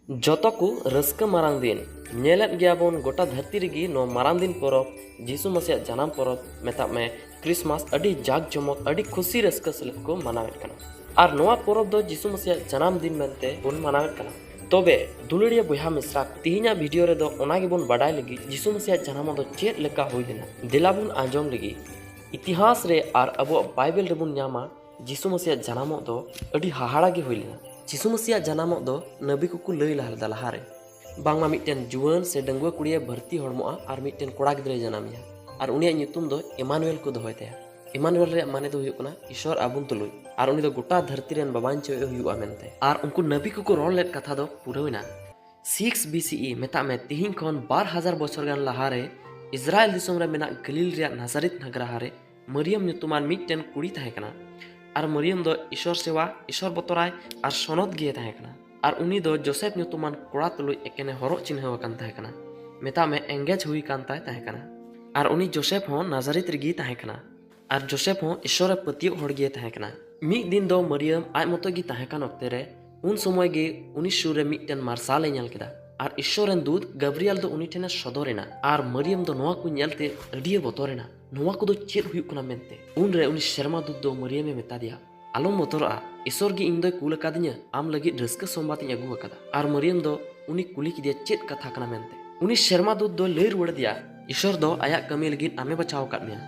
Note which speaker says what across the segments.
Speaker 1: जतो को रस्का मारांग दिन नेलत गयाबन गोटा धरती रेगी नो मारांग दिन परब जीसु मसीह जनाम परब मेता में क्रिसमस अडी जाग जमक अडी खुशी रस्का सलेत को मनावेत कना आर नोआ परब दो जीसु मसीह जनाम दिन मेनते बन मनावेत कना। तबे दुलड़िया बहा मिश्रा तिहिना वीडियो रे दो ओनागे बन बाडाय लगी जीसु मसीह जनाम दो चेत लेका होई लेना दिला बन आंजम लगी इतिहास रे आर अबो बाइबल रे बन न्यामा जीसु मसीह जनाम दो अडी हाहाड़ा गे होई लेना। जीसु मसीह जनाम दो नबी को लई लहा लहारे बांगमा मिटन जुआन से डंगुआ कुड़िया भर्ती हड़मोआ और मिटन कोड़ा गिद्रे जनामिया और उनिया ᱧᱩᱛᱩᱢ ᱫᱚ इमानुएल को दोहय तया। इमानुएल रे माने दो हुयुक कना ईश्वर आबुन तुलुय और उनी दो गोटा धरती रेन बाबांचो हुयुआ मेनते और उनको नबी को रोल लेत कथा दो पुरौना 6 BCE मेता में तिहिन खन 12,000 बछर गान लहारे इजराइल दिसम रे मेना गलील रे नाजारेत नगरा हारे मरियम ᱧᱩᱛᱩᱢᱟन मिटन कुड़ी ताहे कना और मरियम दो ईश्वर सेवा ईश्वर बतराय और सनद गे ताहे कना और उनी दो जोसेफ ᱧᱩᱛᱩᱢᱟन कोड़ा तुलुय एकेने हरो चिन्ह कान ताहे कना मेता में एंगेज हुई कान ताहे कना और उनी जोसेफ हो नाजारेत रेगी ताहे कना और जोसेफ हो ईश्वर पतियो हड़ गे ताहे कना। मिद दिन दो मरियम आय मतो गी ताहे कान ओक्ते रे उन समय गे उनी सुर रे मिटन मार्साल नेल केदा और ईश्वरन दूत गब्रियल दो उनी ठेने सदरेना और मरियम दो नोआ को नेलते अडिये बतरेना नोआ को दो चेद हुयुक कना मेनते उन रे उनी शर्मा दूत दो मरियम ए मेता दिया आलम बतरआ ईश्वर गे इन दो कुल कादिया आम लगी रस्का सोमबात अगू अकादा और मरियम दो उनी कुली किदिया चेद कथा कना मेनते उनी शर्मा दूत दो लई रुवाड़ दिया ईश्वर दो आया कमी लगी आमे बचाव काद मेया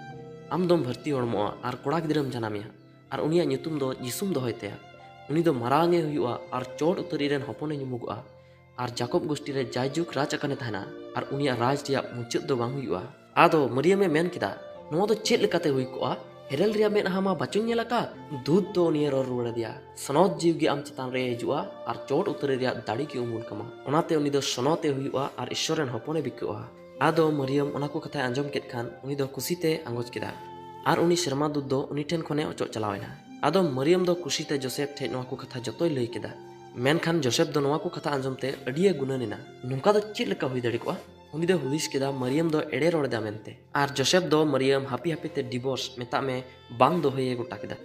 Speaker 1: आम दोम भर्ती हड़मोआ और कोड़ा गिद्रम जनामिया और उनिया ᱧᱩᱛᱩᱢ दो जिसुम दोहय तया उनी दो मारांगे हुयुआ और चोट उतरी रेन हपने ᱧᱩᱢᱩᱜᱚᱜᱼᱟ और जाकोब गोष्ठी रे जायजुक राज अकने तहना और उनिया राज रिया मुचाद दो बांग हुयुआ आदो मरियमे मेन किदा नोआ दो चेद लेकाते हुई कोआ हेरल रिया मेनहा मा बचुन नेलका दूध दो उनिया रोर रुवाड़ दिया सनद जीव गे आम चितान रे हिजुआ और चोट उतरी रिया दाड़ी के उमुल कमा ओनाते उनी दो सनते हुयुआ और ईश्वर रेन हपने बिकोआ आदो मरियम ओना को कथा आंजम केत खान उनी दो खुशीते आंगोज केदा और उनी शर्मा दूध दो उनी ठेन खने अचो चलावेना आदो मरियम दो खुशीते जोसेफ ठे नोआ को कथा जतोय लई केदा मेनखान जोसेफ दो नोआ को कथा आंजमते अडिये गुनानिना नुंका दो चेद लेका हुई दाड़ी कोआ उनी दो हुदिस केदा मरियम दो एड़े रोड़ दा मेनते और जोसेफ दो मरियम हापी हापी ते डिवोर्स मेता में बांग दो होये गोटा केदा।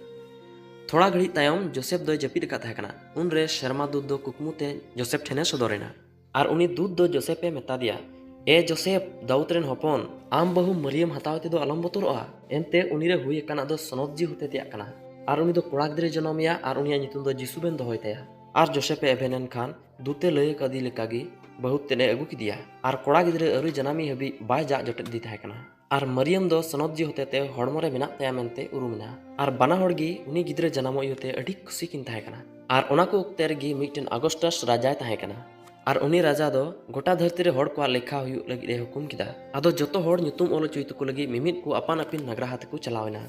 Speaker 1: थोड़ा घड़ी तायम जोसेफ दो जपिद का ताहे कना उन रे शर्मा दूध दो कुकमुते जोसेफ ठेने सदरेना और उनी दूध दो जोसेफ ए मेता दिया ए जोसेफ दाऊद रेन हपन आम बहु मरियम हतावते दो अलम बतरआ एनते उनी रे हुई काना दो सनद जी होते तिया कना और उनी दो कोड़ा गिद्रे जनमिया और उनिया ᱧᱩᱛᱩᱢ दो जिसु बेन दोहय तया और जोसेफ एभेनन खान दूते लय कदी लेकागी बहुत तेने अगू किदिया और कोड़ा गिद्रे अरु जनामी हबी बाय जा जटेद दी ताहे कना और मरियम दो सनद जी होते ते हड़मो रे मेना तया मेनते उरुमना और बाना हड़गी उनी गिद्रे जनामो योते अडी खुशी किन ताहे कना और ओना को ओक्ते रेगी मिटन अगस्टस राजाय ताहे कना और उनी राजा दो गोटा धरती रे हड़ को लेखा हुयुक लगी रे हुकुम किदा आदो जतो हड़ ᱧᱩᱛᱩᱢ ऑल चुई तको लगी मिमित को अपान अपिन नगरा हाथ को चलावेना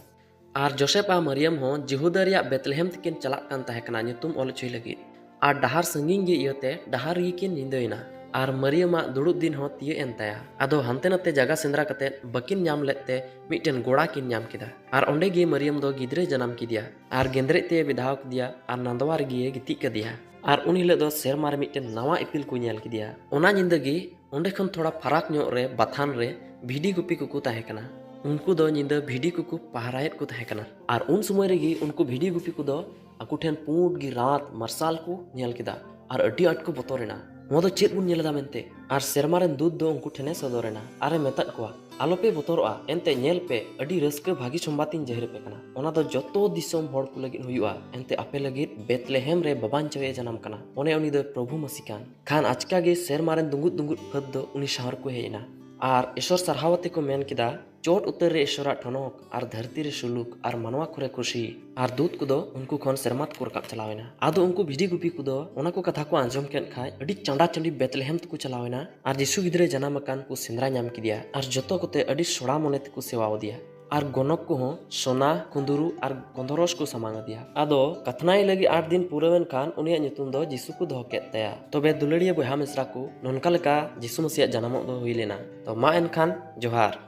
Speaker 1: और जोसेफ आ मरियम हो जिहुदा रिया बेतलेहम तकिन चलाक कान ताहे कना ᱧᱩᱛᱩᱢ ऑल चुई लगी और डहार संगिंग गे इयते डहार गी किन निंदयना और मरियमा दुड़ुब दिन हो तिये एन तया आदो हानते नाते जगह सेंद्रा कते बकिन ᱧᱟᱢ लेते मिटन गोड़ा किन ᱧᱟᱢ किदा और ओंडे गे मरियम दो गिद्रे जनाम किदिया और गेंद्रे ते विधाव किदिया और नंदवा रे गे गिति कदिया और उन हिले दो सेरमा रे मिटन नवा इपिल को नेल किदिया ओना जिंदगी ओंडे खन थोड़ा फराक ᱧᱚᱜ रे बाथान रे भिडी गुपी को ताहे कना उनको दो निंदा भिडी को पहरायत को ताहे कना और उन समय रेगी उनको भिडी गुपी को दो आकु ठेन पूड गी रात मार्साल को नेल किदा और अड्डी आट को बतरेना नोआ दो चेद बुन नेलदा मेनते और सेरमा रेन दूध दो उनको ठेने सदरेना आरे मेताद कोआ आलोपे बतरआ एनते नेल पे अडी रस्का भागी संबातिन जहर पे कना ओना दो जतो दिसम हड़ को लगिन हुयुआ एनते आपे लगित बेतलेहम रे बाबान चवे जनाम कना ओने उनी दो प्रभु मसीकान खान आचका गे सेरमा रेन दुंगुत दुंगुत फद दो उनी शहर को हेना और ईश्वर सरहावते को मेन किदा चोट उतर रे ईश्वरा ठनक और धरती रे सुलुक और मनवा खुरे खुशी और दूध को दो उनको खन सेरमात को रकाब चलावेना आदो उनको भिडी गुपी को दो ओना को कथा को आंजम केन खाय अडी चंडा चंडी बेतलेहम तको चलावेना और जिसु गिद्रे जनाम कान को सेंद्रा ᱧᱟᱢ किदिया और जतो कोते अडी सोड़ा मने तको सेवाव दिया और गनक को हो सोना कुंदुरु और गंधरस को समांग दिया आदो कथनाई लगी 8 दिन पूरावेन खान उनिया ᱧᱩᱛᱩᱢ दो जिसु को दोह केत तया तबे दुलड़िया बहा मिश्रा को ननका लेका जिसु मसीह जनामो दो हुई लेना तो मा एन खान जोहार।